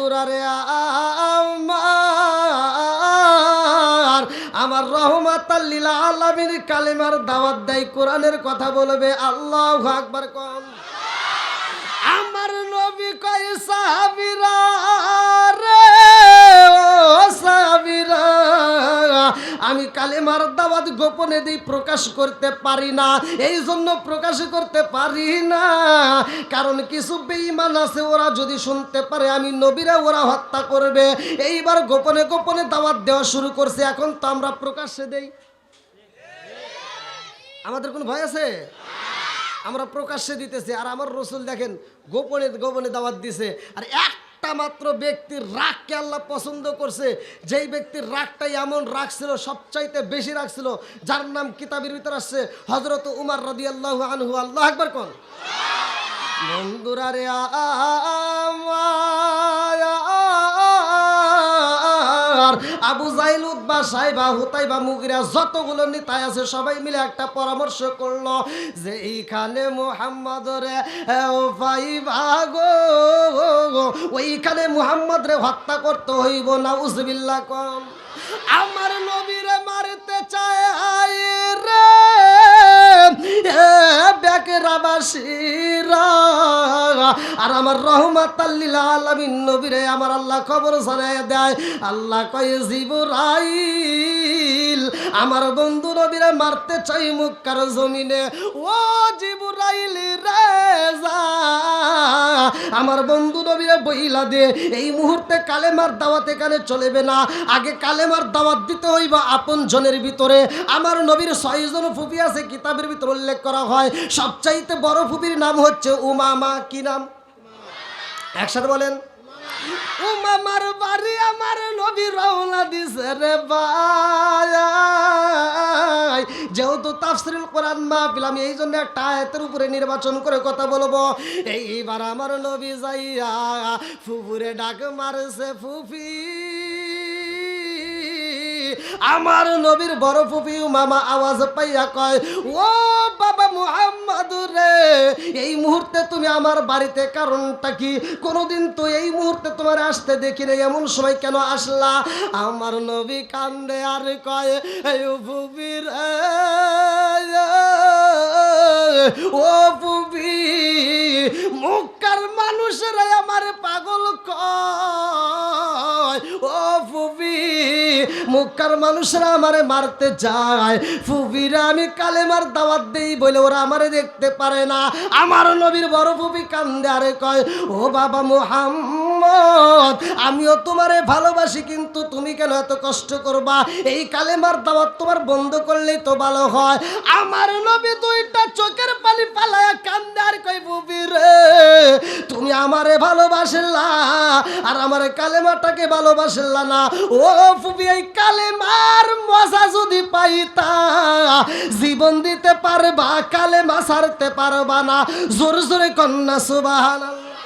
বন্ধুরারে আমার রহমাতাল লিল আলামিন কালেমার দাওয়াত দেয়, কোরআনের কথা বলবে। আল্লাহু আকবার কোন। আমার নবী কয় সাহাবীরা রে ও সাহাবীরা, আমি কালেমার দাওয়াত গোপনে দিই, প্রকাশ করতে পারি না। এই জন্য প্রকাশ করতে পারি না কারণ কিছু বেঈমান আছে, ওরা যদি শুনতে পারে আমি নবীরা ওরা হত্যা করবে। এইবার গোপনে গোপনে দাওয়াত দেওয়া শুরু করছে। এখন তো আমরা প্রকাশ্যে দেই, আমাদের কোনো ভয় আছে? আমরা প্রকাশ্যে দিতেছি। আর আমার রাসূল দেখেন গোপনে গোপনে দাওয়াত দিছে। আর একটা মাত্র ব্যক্তির রাগকে আল্লাহ পছন্দ করছে, যেই ব্যক্তির রাগটাই এমন রাগ ছিল, সবচাইতে বেশি রাগ ছিল, যার নাম কিতাবের ভিতর আসছে হযরত উমর রাদিয়াল্লাহু আনহু। আল্লাহু আকবার কোন। বন্ধুরা রে আবু জাইল, উতবা, সাইবা, হুতাইবা, মুগিরা যতগুলো নেতায় আছে সবাই মিলে একটা পরামর্শ করলো যে এইখানে মুহাম্মদ রে ওইখানে মুহাম্মদ রে হত্যা করতে হইব। নাউজুবিল্লাহ কম। আমার নবীরে মারতে চায় রে বেকেরাবাসীরা, আর আমার রহমাতাল লিল আলামিন নবীরে আমার আল্লাহ খবর জানায় দেয়। আল্লাহ কয় জিবরাইল আমার বন্ধু নবীরে মারতে চাই মক্কার জমিনে। ও জিবরাইল রে যা আমার বন্ধু নবীরে বইলা দে এই মুহূর্তে কালেমার দাওয়াত এখানে চলবে না, আগে কালেমার দাওয়াত দিতে হইব আপন জনের ভিতরে। আমার নবীর 6 জন ফুফি আছে, কিতাবের ভিতরে উল্লেখ করা হয়। সবচাইতে বড় ফুফির নাম হচ্ছে উমামা। কি নাম? একসাথে বলেন। উমামার বাড়ি আমার নবী রওনা দিছে রে ভাই। যেহেতু তাফসীরুল কোরআন মাহফিল, আমি এই জন্য একটা আয়াতের উপরে নির্বাচন করে কথা বলবো। এইবার আমার নবী যাইয়া ফুফুরে ডাক মারছে, ফুফি। আমার নবীর বড় ফুফি উমামা আওয়াজ পাইয়া কয়, ও বাবা মুহাম্মদ রে, এই মুহূর্তে তুমি আমার বাড়িতে কারণটা কি? কোনোদিন তো এই মুহূর্তে তোমার আসতে দেখি না, এমন সময় কেন আসলা? আমার নবী কান্দে আর কয়, এই ফুফি রে, ও ফুফি, মক্কার মানুষরা আমার পাগল কয়। ও ফুফি, মক্কার মানুষরা আমারে মারতে চায়। ফুফিরা আমি কালেমার দাওয়াত দেই বলে ওরা আমারে দেখতে পারে না। আমার নবীর বড় ফুফি কান্দে আরে কয়, ও বাবা মুহাম্মদ, আমিও তোমারে ভালোবাসি, কিন্তু তুমি কেন এত কষ্ট করবা? এই কালেমার দাওয়াত তোমার বন্ধ করলেই তো ভালো হয়। আমার নবী দুইটা চোখের পানি পালায়া কান্দে আর কয়, ফুফি রে, তুমি আমারে ভালোবাসলা আর আমার কালেমাটাকে ভালোবাসলা না। ও ফুফি, এই কালেমার মজা যদি পাইতা জীবন দিতে পারবা, কালেমা ছাড়তে পারবা না। জোরে জোরে কন্যা সুবহানাল্লাহ।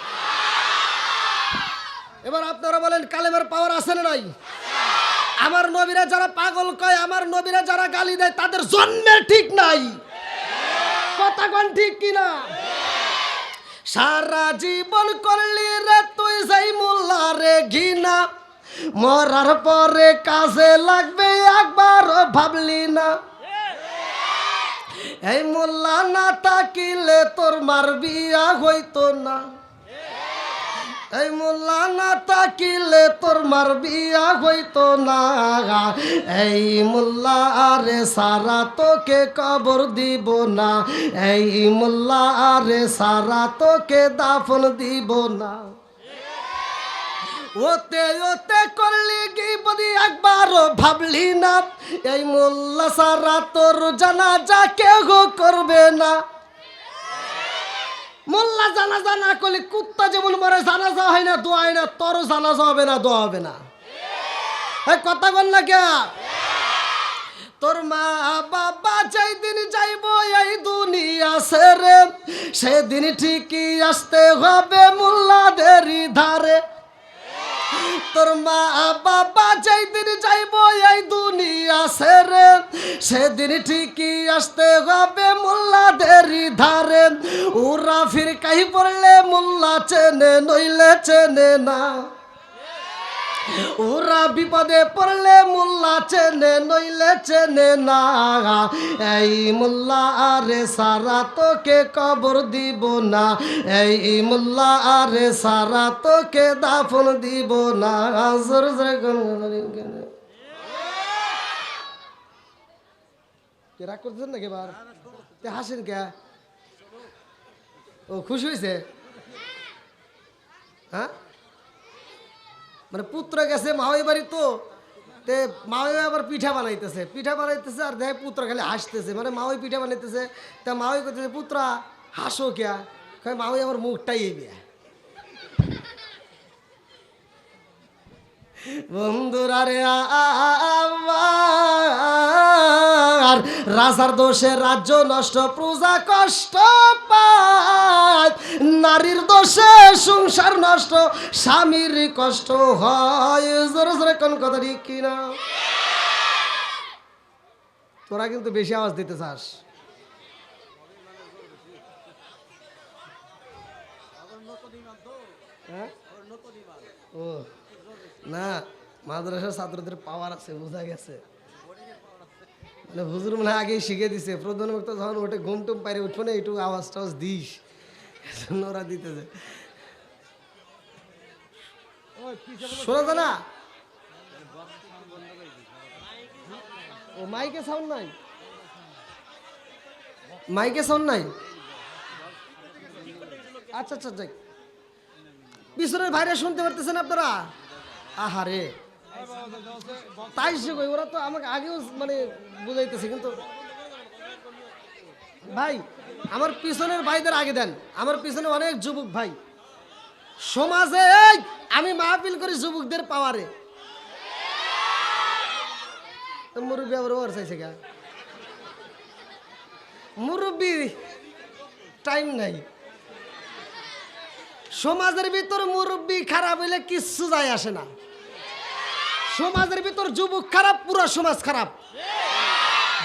এবার আপনারা বলেন কালেমার পাওয়ার আছে না নাই? আমার নবীরা যারা পাগল কয়, আমার নবীরা যারা গালি দেয়, তাদের জন্মের ঠিক নাই। কথা কোন ঠিক কিনা? সারা জীবন করলি রে তুই যাই মোল্লা রে ঘিনা, মরার পরে কাজে লাগবে একবার ভাবলি না। এই মোল্লা না তাকিলে তোর মার বিয়া হইতো না, এই মোল্লা না তাকিলে তোর মার বিয়া হইতো না। এই মোল্লা আরে সারা তোকে কবর দিব না, এই মোল্লা আরে সারা তোকে দাফন দিব না। ওতে ওতে করলি গিবতি একবারও ভাবলি না, এই মোল্লা সারা তোর জানাজা কেউ করবে না। মোল্লা জানাজা না করলে কুত্তা যেমন মরে জানাজা হয় না, দোয়া হয় না, তোর জানাজা হবে না, দোয়া হবে না। এই কথা বল না কে? তোর মা বাবা যেই দিন যাইব এই দুনিয়া ছেড়ে, সেদিন ঠিকই আসতে হবে মোল্লাদেরই ধারে। তোর মা বাবা যেই দিন যাইব এই দুনিয়া ছেড়ে, সেদিন ঠিকই আসতে হবে মোল্লাদেরই ধারে। ওরা ফির কাহি পড়লে মোল্লা চেনে নইলে চেনে না। ওরা বিপদে পড়লে মোল্লা চেনে নইলে চেনে না। এই মোল্লা আরে সারা তোকে কবর দিব না, এই মোল্লা আরে সারা তোকে দাফন দিব না। জোরে জোরে কে রাগ করতেছেন নাকি এবার? হাসেন কে? ও খুশি হয়েছে? হ্যাঁ, মানে পুত্র গেছে মাওই বাড়ি, তো তে মাওই আবার পিঠা বানাইতেছে আর দেখ পুত্র খালি হাসতেছে, মানে মাওই পিঠা বানাইতেছে। তা মাওই করতেছে, পুত্রা হাসো কে? মাওই আমার মুখটাই বিয়া। বন্ধুরা রে আর রাজার দোষে রাজ্য নষ্ট, প্রজা কষ্ট পায়। নারীর দোষে সংসার নষ্ট, স্বামীর কষ্ট হয়। জোরে জোরে কোন কথা ঠিক কিনা? তোরা কিন্তু বেশি আওয়াজ দিতে চাস। ও না, মাদ্রাসার ছাত্রদের পাওয়ার আছে, বোঝা গেছে। মানে হুজুর মনে আগেই শিখে দিছে, প্রধান বক্তা যখন ওঠে ঘুম টুম পাইরে উঠবো না, একটু আওয়াজ টাওয়াজ দিস, ওরা দিতেছে। শোনা যায় না? ও মাইকে সাউন্ড নাই, মাইকে সাউন্ড নাই। আচ্ছা আচ্ছা, যাই পিছনের ভাইরা শুনতে পারতেছেন আপনারা? আহারে, তাই সে কই, ওরা তো আমাকে আগেও মানে বুঝাইতেছে, কিন্তু ভাই আমার পিছনের ভাইদের আগে দেন। আমার পিছনে অনেক যুবক ভাই সমাজে, আমি মাহফিল করি যুবকদের পাওয়ারে। মুরব্বী আবার ওর চাইছে গা, মুরব্বী টাইম নাই। সমাজের ভিতর মুরব্বী খারাপ হইলে কিচ্ছু যায় আসে না। সমাজের ভিতর যুবক খারাপ, পুরো সমাজ খারাপ।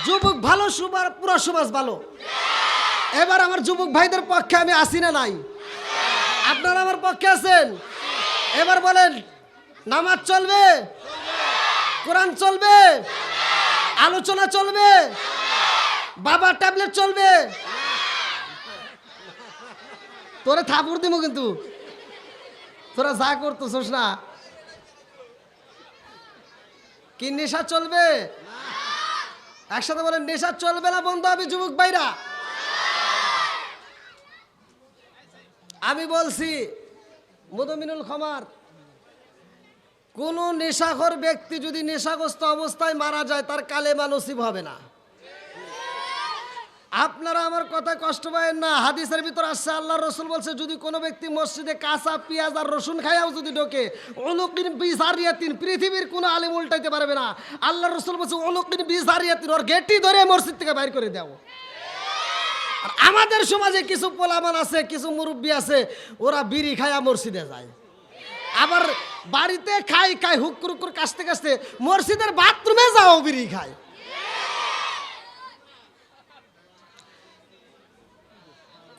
যুবক ভালো, পুরো সমাজ ভালো। এবার আমার যুবক ভাইদের পক্ষে আমি আসি না নাই? আপনারা আমার পক্ষে আছেন? এবার বলেন, নামাজ চলবে, কোরআন চলবে, আলোচনা চলবে, বাবা ট্যাবলেট চলবে। তোরে থাপুর দিব কিন্তু, তোরা যা করতেছস না। কি নেশা চলবে? একসাথে বলেন, নেশা চলবে না বন্ধু। আমি যুবক ভাইরা আমি বলছি, মুদমিনুল খামার, কোন নেশাখোর ব্যক্তি যদি নেশাগ্রস্ত অবস্থায় মারা যায়, তার কালেমা নসিব হবে না। আপনারা আমার কথা কষ্ট পাবেন না। হাদিসের ভিতর আসছে, আল্লাহর রাসূল বলছে, যদি কোনো ব্যক্তি মসজিদে কাঁচা পেঁয়াজ আর রসুন খাইয়াও যদি ঢোকে, উলুকিন বিজারিয়াতিন, পৃথিবীর কোনো আলেম উল্টাইতে পারবে না। আল্লাহর রাসূল বলছে, উলুকিন বিজারিয়াতিন, ওর গেটি ধরে মসজিদ থেকে বাইর করে দাও। আর আমাদের সমাজে কিছু পোলামান আছে, কিছু মুরব্বী আছে, ওরা বিড়ি খায়া মসজিদে যায়, আবার বাড়িতে খাই হুক্কুর হুক্কুর কাশতে কাশতে মসজিদের বাথরুমে যাও বিড়ি খায়।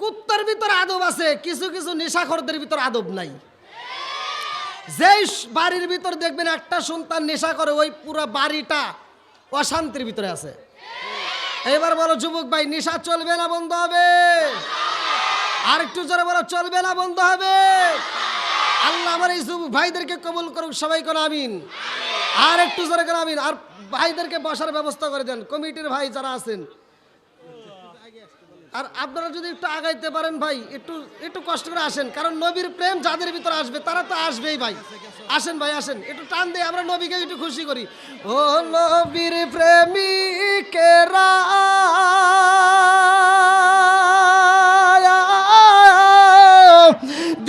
কুত্তার ভিতর আদব আছে, কিছু কিছু নেশাখোরদের ভিতর আদব নাই। যেই বাড়ির ভিতর দেখবেন একটা সন্তান নেশা করে, ওই পুরো বাড়িটা অশান্তির ভিতরে আছে। এবার বলো যুবক ভাই, নেশা চলবে না বন্ধ হবে? আর একটু জোরে বলো, চলবে না বন্ধ হবে? আল্লাহ আমার এই যুবক ভাইদেরকে কবুল করুক, সবাই কোন আমিন। আর একটু জোরে কোন আমিন। আর ভাইদেরকে বসার ব্যবস্থা করে দেন, কমিটির ভাই যারা আছেন। আর আপনারা যদি একটু আগাইতে পারেন ভাই, একটু একটু কষ্ট করে আসেন, কারণ নবীর প্রেম যাদের ভিতরে আসবে তারা তো আসবেই ভাই। আসেন ভাই, আসেন, একটু টান দিয়ে আমরা নবীকে একটু খুশি করি। ও নবীর প্রেমিকেরা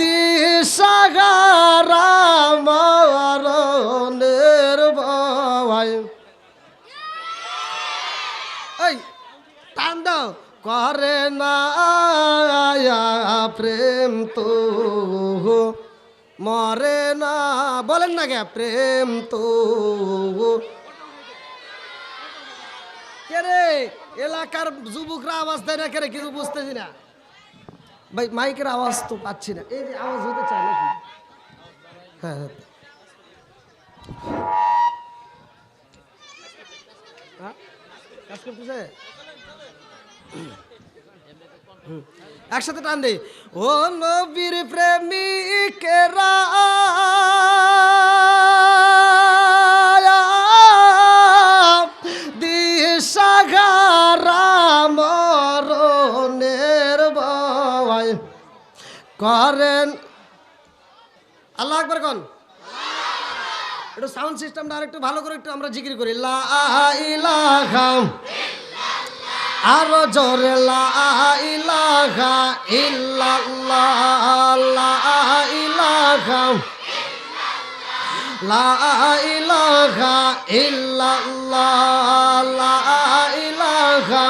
দিশাহারা মরণের ভয়, এই টান দাও। করে না প্রেম তো মরে না, বলেন না গে, প্রেম তো কে রে? এলাকার যুবকরা আওয়াজ দেয় না কে রে? কিছু বুঝতেছি না ভাই, মাইকের আওয়াজ তো পাচ্ছি না। এই যে আওয়াজ হতে চায় নাকি? হ্যাঁ, কাজ করতেছে একসাথে টান দে। ও নবীর প্রেমিকেরা দিশাহারা মরণের ভয় করেন। আল্লাহু আকবার কোন। একটু সাউন্ড সিস্টেমটা আর একটু ভালো করে একটু আমরা জিকির করি। লা ইলাহা আরো জোরে লা ইলাহা ইল্লাল্লাহ লা ইলাহা লা ইলাহা ইল্লাল্লাহ লা ইলাহা।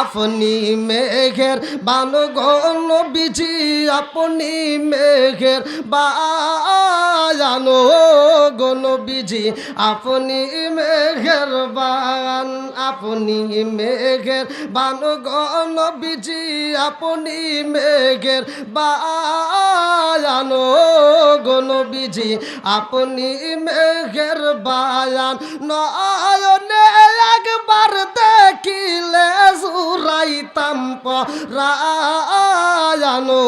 আপনি মেঘের বানগণ বিজি আপনি মেঘের বায়ানো গণ বিজি আপনি মেঘের বান আপনি মেঘের বানগণ বিজি আপনি মেঘের বায়ানো গণ বিজি আপনি মেঘের বায়ান নয়নে একবার দেখিলে রাইতাম পরায়ানো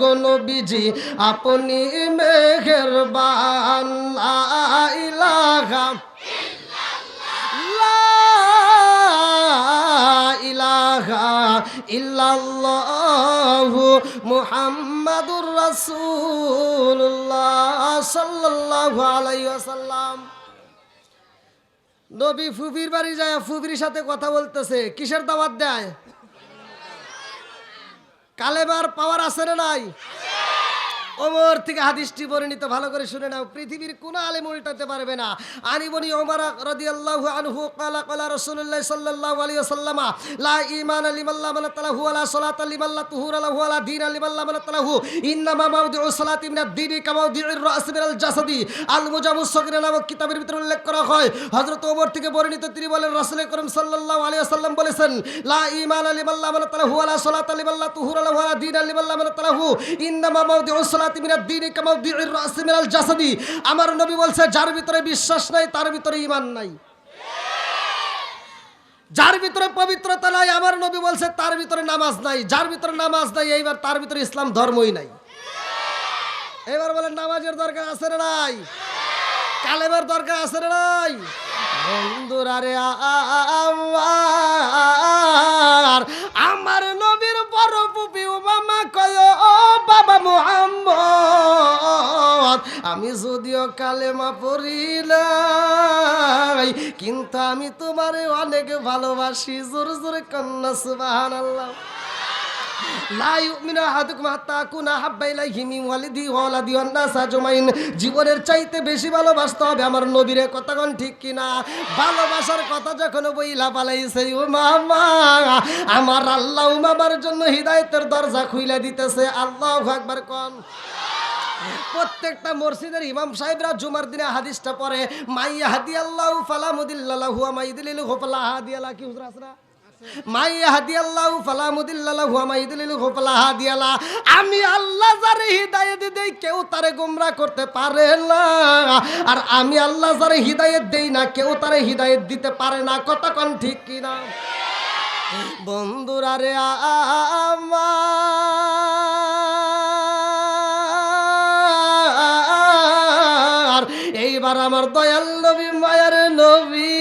গণ বিজি আপনি মেঘের বান লা ইলাহা লা ইলাহা ইল্লাল্লাহু মুহাম্মাদুর রাসূলুল্লাহ সাল্লাল্লাহু আলাইহি ওয়াসাল্লাম। নবী ফুফির বাড়ি যায়, ফুফির সাথে কথা বলতেছে। কিসের দাওয়াত দেয়? কালেমার পাওয়ার আছে না নাই? ওমর থেকে হাদিসটি বর্ণিত, ভালো করে শুনে নাও, পৃথিবীর কোন আলেম উল্টাতে পারবে না। আনিবনি ওমর রাদিয়াল্লাহু আনহু ক্বালা ক্বালা রাসূলুল্লাহ সাল্লাল্লাহু আলাইহি ওয়াসাল্লাম লা ঈমান লিমান লা মানাতালাহু ওয়ালা সালাতা লিমান লা তুহুরা লাহু ওয়ালা দীনা লিমান লা মানাতালাহু ইন্নামা মাওদিউ সালাতি মিনাদ দীনি কামাওদিউর রাস মিনাল জাসাদি আল মুজামুস সাগীর নামক কিতাবের ভিতরে উল্লেখ করা হয়। হযরত ওমর থেকে বর্ণিত, তিনি বলেন রাসূল করিম সাল্লাল্লাহু আলাইহি ওয়াসাল্লাম বলেছেন লা ঈমান লিমান লা মানাতালাহু ওয়ালা সালাতা লিমান লা তুহুরা লাহু ওয়ালা দীনা লিমান লা মানাতালাহু ইন্নামা মাওদিউ আমার নবী বলছে, যার ভিতরে বিশ্বাস নাই তার ভিতরে ঈমান নাই, যার ভিতরে পবিত্রতা নাই আমার নবী বলছে তার ভিতরে নামাজ নাই, যার ভিতরে নামাজ নাই এইবার তার ভিতরে ইসলাম ধর্মই নাই। এবার বলেন নামাজের দরকার আছে না নাই? কালেমার দরকার আছে না নাই? বন্ধুরা রে আমার নবীর বড় ফুপি উমামা কয়, ও বাবা মুহাম্মদ, আমি যদিও কালেমা পড়ি নাই কিন্তু আমি তোমারে অনেক ভালোবাসি। জোরে জোরে কন্যা সুবহানাল্লাহ। লা ইউমিনু আহাদুকুম হাত্তা আকুনা হাব্বা ইলাইহি মিন ওয়ালিদি ওয়া ওয়ালাদি ওয়ান নাস আজমাইন। জীবনের চাইতে বেশি ভালোবাসতে হবে আমার নবীরে। কথা কোন ঠিক কিনা? ভালোবাসার কথা যখন বইলা পালাইছে উমামা, আমার আল্লাহ উমামার জন্য হিদায়াতের দরজা খুইলা দিতেছে। আল্লাহু আকবার কোন। প্রত্যেকটা মসজিদের ইমাম সাহেবরা জুমার দিনে হাদিসটা পড়ে, মাইয়া হাদিয়াল্লাহু ফালা মুদিল্লা লাহু ওয়া মাইয়ুদিল্লিহু ফালা হাদিয়া লাহু। কি হুজুর আসরা মাইয়া হাদিয়াল্লাহু ফালা মুদিল্লা লাহু ওয়া মাইয়ুদিল্লিহু ফালা হাদিয়া লাহু। আমি আল্লাহ যারে হিদায়াত দেই কেউ তারে গোমরা করতে পারে না, আর আমি আল্লাহ যারে হিদায়াত দেই না কেউ তারে হিদায়াত দিতে পারে না। কথা কোন ঠিক কিনা? বন্ধুরা রে এইবার আমার দয়াল নবী মায়ার নবী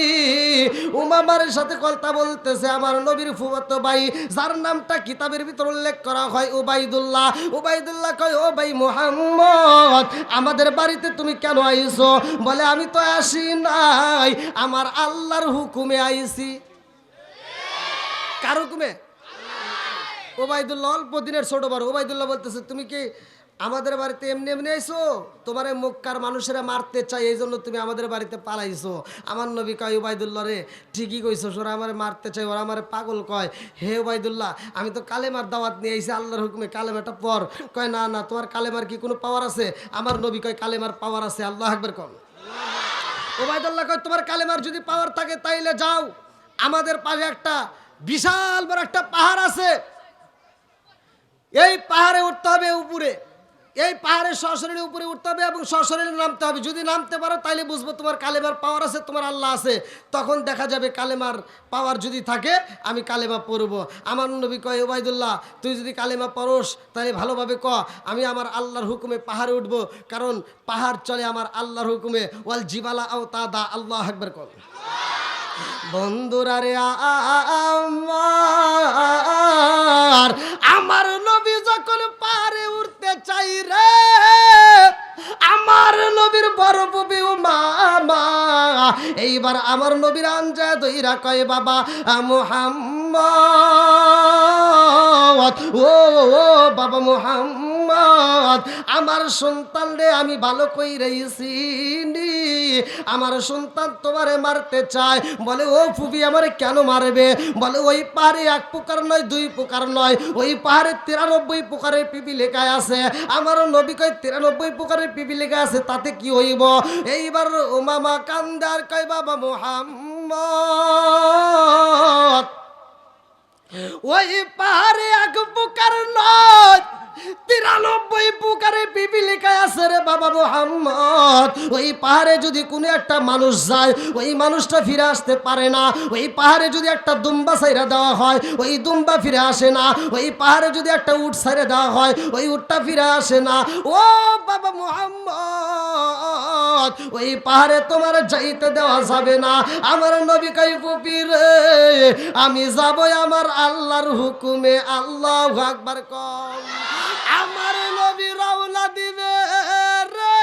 উমামার সাথে কথা বলতেছে। আমার নবীর ফুফাতো ভাই, যার নামটা কিতাবের ভিতর উল্লেখ করা হয় উবাইদুল্লাহ। উবাইদুল্লাহ কয়, ও ভাই মুহাম্মদ, আমাদের বাড়িতে তুমি কেন আইছো? বলে, আমি তো আসি নাই, আমার আল্লাহর হুকুমে আইছি। কার হুকুমে? উবাইদুল্লাহ অল্প দিনের ছোট বড়। উবাইদুল্লাহ বলতেছে, তুমি কি আমাদের বাড়িতে এমনি এমনি আইছো? তোমার মক্কার মানুষেরা মারতে চাই, এই জন্য তুমি আমাদের বাড়িতে পালাইছো। আমার নবী কয়, উবাইদুল্লাহ রে, ঠিকই কইছো, ওরা আমার মারতে চাই, ওরা আমার পাগল কয়। হে উবাইদুল্লাহ, আমি তো কালেমার দাওয়াত নিয়ে আইছি, আল্লাহর হুকুমে কালেমাটা পর। কয়, না না, তোমার কালেমার কি কোনো পাওয়ার আছে? আমার নবী কয়, কালেমার পাওয়ার আছে। আল্লাহু আকবার কোন। উবাইদুল্লাহ কয়, তোমার কালেমার যদি পাওয়ার থাকে তাইলে যাও, আমাদের পাশে একটা বিশাল বড় একটা পাহাড় আছে, এই পাহাড়ে উঠতে হবে উপরে। এই পাহাড়ের সশরীরে উপরে উঠতে হবে এবং সশরীরে নামতে হবে। যদি নামতে পারো তাইলে বুঝবো তোমার কালেমার পাওয়ার আছে, তোমার আল্লাহ আছে। তখন দেখা যাবে কালেমার পাওয়ার যদি থাকে আমি কালেমা পড়বো। আমার নবী কয়, ওবাইদুল্লাহ তুই যদি কালেমা পড়োস তাহলে ভালোভাবে ক, আমি আমার আল্লাহর হুকুমে পাহাড়ে উঠবো, কারণ পাহাড় চলে আমার আল্লাহর হুকুমে। ওয়াল জিবালা আও তাদা, আল্লাহু আকবার কর। বন্ধুরা রে আমার নবী যখন পাহাড়ে উঠতে চাই রে, আমার নবীর বড় বুবি ও মামা এইবার আমার নবীর আনজা দইরা কয়, বাবা মুহাম্মদ, ও বাবা মুহাম্মদ, আমার সন্তান রে আমি ভালো কইরা চিনি, আমার সন্তান তোমারে মারতে চায়। বলে, ও ফুবি আমারে কেন মারবে? বলে, ওই পাহাড়ে এক প্রকার নয়, দুই প্রকার নয়, ওই পাহাড়ে 93 প্রকারের পিপি লেখা আছে। আমার নবী কয় 93 প্রকারের পিপি লেখা আছে, তাতে কি হইব? এইবার ও মামা কান্দার কয়, বাবা মুহাম্মদ, ওই পাহাড়ে এক প্রকার নয়, 93 প্রকারের পিপি লেখা আছে রে বাবা মুহাম্মদ। ওই পাহাড়ে যদি কোনো একটা মানুষ যায়, ওই মানুষটা ফিরে আসতে পারে না। ওই পাহাড়ে যদি একটা দুম্বা ছাইরা দেওয়া হয়, ওই দুম্বা ফিরে আসে না। ওই পাহাড়ে যদি একটা উট ছাইরা দেওয়া হয়, ওই উটটা ফিরে আসে না। ও বাবা মুহাম্মদ, ওই পাহাড়ে তোমার যাইতে দেওয়া যাবে না। আমার নবী কয়, ফুপি রে আমি যাবো আমার আল্লাহর হুকুমে, আল্লাহু আকবার কম। আমার নবী রওনা দিবে রে,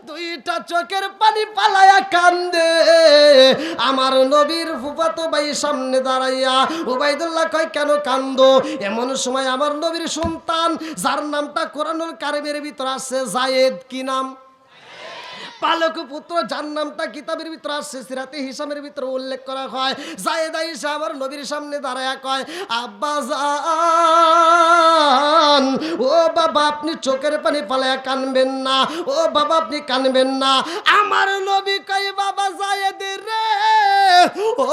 দুইটা চোখের পানি পালায়া কান্দে। আমার নবীর ফুফাতো ভাই সামনে দাঁড়াইয়া উবাইদুল্লাহ কয়, কেন কান্দো? এমন সময় আমার নবীর সন্তান, যার নামটা কোরআনুল কারিমের ভিতর আছে যায়েদ, কি নাম? পালক পুত্র, যার নামটা কিতাবের ভিতর আসছে, সিরাতে হিসামের ভিতরে উল্লেখ করা হয়। যায়েদ আয়েশা আমার নবীর সামনে দাঁড়ায়া কয়, আব্বা জান, ও বাবা আপনি চোখের পানি ফালায়া কানবেন না, ও বাবা আপনি কানবেন না। আমার নবী কয়, বাবা যায়েদ রে, ও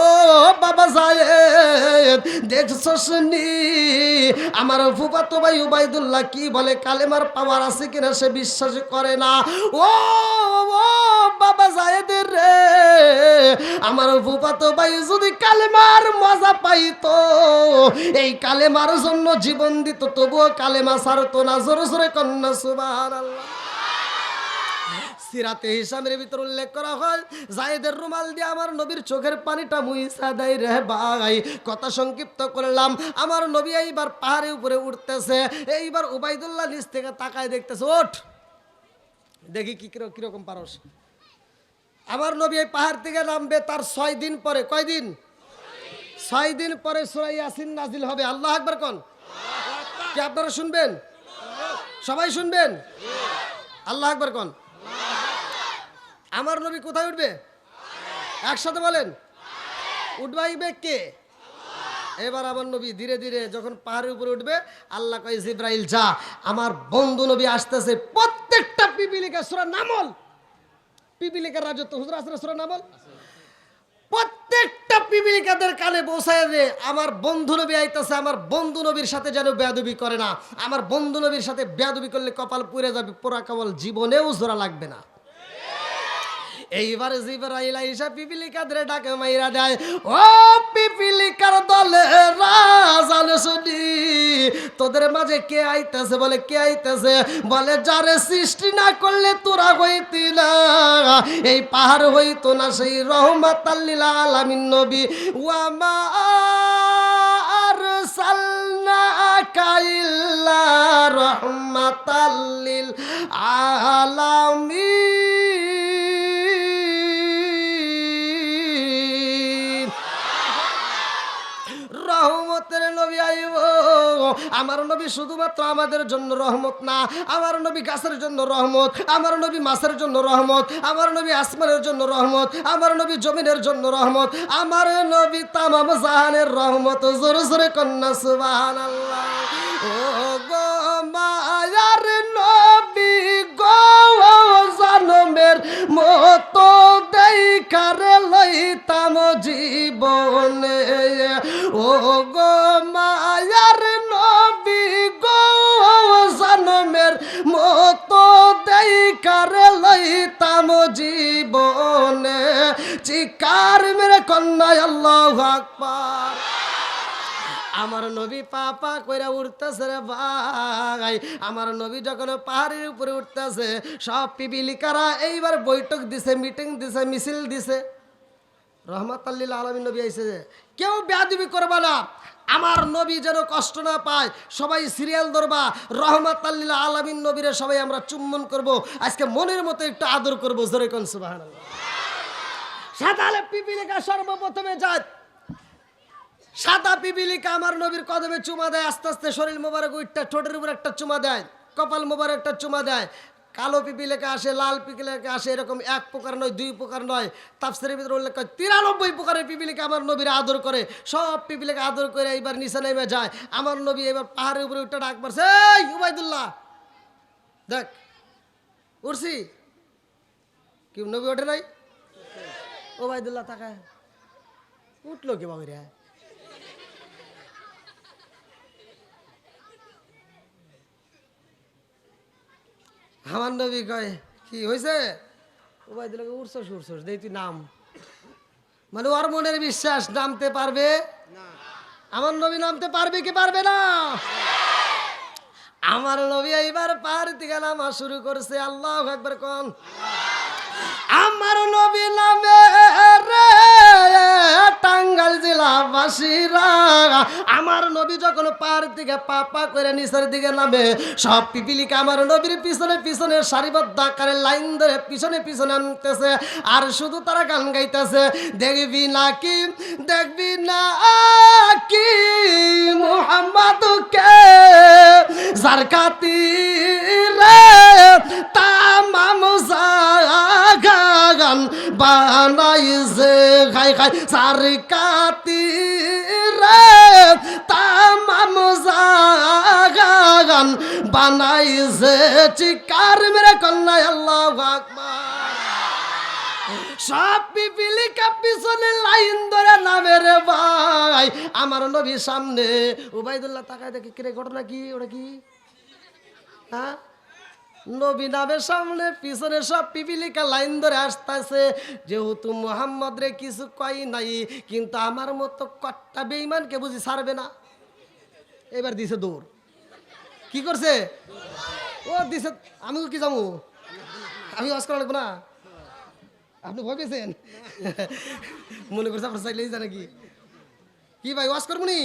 বাবা যায়েদ, দেখছস নি আমার ফুফাতো ভাই উবাইদুল্লাহ কি বলে, কালেমার পাওয়ার আছে কিনা সে বিশ্বাস করে না। ও বাবা যায়েদের রে, আমার ফুফাতো ভাই যদি কালেমার মজা পাইতো, এই কালেমার জন্য জীবন দিত, তবুও কালেমা ছাড়তো না। জোরে জোরে কন্যা সুবহানাল্লাহ। সিরাতে হিসামের ভিতর উল্লেখ করা হয়, যায়েদের রুমাল দিয়ে আমার নবীর চোখের পানিটা মুইসা দেয় রে ভাই। কথা সংক্ষিপ্ত করলাম। আমার নবী এইবার পাহাড়ের উপরে উঠতেছে। এইবার উবাইদুল্লাহ নিচ থেকে তাকায় দেখতেছে, ওঠ দেখি কিরকম পারস। আমার নবী এই পাহাড় থেকে নামবে, তার 6 দিন পরে, কয়দিন? 6 দিন পরে সূরা ইয়াসিন নাজিল হবে। আল্লাহু আকবার কোন। কি আপনারা শুনবেন? সবাই শুনবেন? আল্লাহু আকবার কোন। আমার নবী কোথায় উঠবে? একসাথে বলেন, উঠবাইবে কে? এবার আমার নবী ধীরে ধীরে যখন পাহাড়ের উপরে উঠবে, আল্লাহ কয়, জিব্রাইল যা, আমার বন্ধু নবী আসতেছে। প্রত্যেকটা পিপিলিকা, সূরা নামল, পিপিলিকার রাজত্ব হুজুর আছে সূরা নামল, প্রত্যেকটা পিপিলিকাদের কানে পৌঁছায় দে, আমার বন্ধু নবী আইতাছে। আমার বন্ধু নবীর সাথে যেন বেয়াদবি করে না। আমার বন্ধু নবীর সাথে বেয়াদবি করলে কপাল পুড়ে যাবে, পোড়া কপাল জীবনেও জোড়া লাগবে না। এইবার জিবরাইল আইসা পিপিলিকাদের ডাকে মাইরা দেয়, ও পিপিলিকার দলে রাজান শুনি, তোদের মাঝে কে আইতেছে? বলে, কে আইতেছে? বলে, যারে সৃষ্টি না করলে তোরা হইতি না, এই পাহাড় হইতো না, সেই রহমাতাল লিল আলামিন নবী। ওয়া মা আরসালনাকা ইল্লা রহমাতাল লিল আলামিন। রহমতের নবী আইব। আমার নবী শুধুমাত্র আমাদের জন্য রহমত না, আমার নবী গাছের জন্য রহমত, আমার নবী মাছের জন্য রহমত, আমার নবী আসমানের জন্য রহমত, আমার নবী জমিনের জন্য রহমত, আমার নবী তামাম জাহানের রহমত। জোরে জোরে কন্যা সুবহানাল্লাহ। ও গো মায়ার নবী গো, জনমের মতো দেখারে লইতাম জীবনে। ও গো মায়ার নবী গো, জনমের জীবনে চিৎকার মেরে কন্যায় আল্লাহু আকবার। আমার নবী পাপা কইরা উঠতেছে রে ভাই। আমার নবী যখন পাহাড়ের উপরে উঠতেছে সব পিপিলিকারা এইবার বৈঠক দিছে, মিটিং দিছে, মিছিল দিছে। রহমাতুল লিল আলামিন নবী আইছে যে কেউ বেয়াদবি করবা না, আমার নবী যেন কষ্ট না পায়, সবাই সিরিয়াল ধরবা। রহমাতুল লিল আলামিন নবীরে সবাই আমরা চুম্বন করব, আজকে মনের মতো একটু আদর করব। জোরে কোন সুবহানাল্লাহ। সাদালে পিপিলিকা সর্বপ্রথমে যায়, সাদা পিপিলিকা আমার নবীর কদমে চুমা দেয়। আস্তে আস্তে শরীর মোবারক উঠটা ঠোঁটের উপর একটা চুমা দেয়, কপাল মোবারক একটা চুমা দেয়। কালো পিপিলিকা আসে, লাল পিপিলিকা আসে, এরকম এক প্রকার নয়, দুই প্রকার নয়। তাফসীরের ভিতরে উল্লেখ করে 93 প্রকারের পিপিলিকা আমার নবীর আদর করে। সব পিপিলিকা আদর করে এইবার নিচে নেমে যায়। আমার নবী এবার পাহাড়ের উপরে উঠে ডাক মারছে, এই উবাইদুল্লাহ দেখ উঠছি। কি নবী ওঠে নাই? উবাইদুল্লাহ তাকায়, উঠলো কি বাবা রে? আমার নবী কয় কি হয়েছে? উবাইদুল্লাহকে উঠছস উঠছস দেই তুই নাম। মানে ওর মনের বিশ্বাস নামতে পারবে না। আমার নবী নামতে পারবে কি পারবে না? আমার নবী এইবার পাহাড় থেকে নামা শুরু করছে। আল্লাহু আকবার কোন। আমার নবী নামে রে টাঙ্গাইল জেলাবাসীরা। আমার নবী যখন পাহাড় থেকে পাপা করে নিচের দিকে নামে সব পিপিলিকা আমার নবীর পিছনে পিছনে সারিবদ্ধ আকারে লাইন ধরে পিছনে পিছনে আনতেছে। আর শুধু তারা গান গাইতেছে, দেখবি না কি দেখবি না কি মুহাম্মাদকে যার খাতিরে তামাম জাগান বানাইছে খাই খাই যার খাতিরে তামাম জাগান বানাইছে। চিৎকার মেরে কন্যায় আল্লাহু আকবার। সব পিপিলিকা পিছনে লাইন ধরে নামে রে ভাই। আমার নবীর সামনে উবাইদুল্লাহ তাকায় দেখে কিরে ঘটনা কি? ওটা কি? হ্যাঁ, নবী নামের সামনে পিছনে সব পিপিলিকা লাইন ধরে আসতেছে। যেহেতু মুহাম্মদ রে কিছু কই নাই, কিন্তু আমার মতো কট্টা বেঈমানকে বুঝি ছাড়বে না। এবার দিছে দৌড়। কি করছে? ও দিছে। আমি কি যাবো? আমি ওয়াজ করা লাগবো না? আপনি ভয় পেয়েছেন? মনে করছে আপনার চাইলেই জানে কি কি ভাই ওয়াজ করবো নি?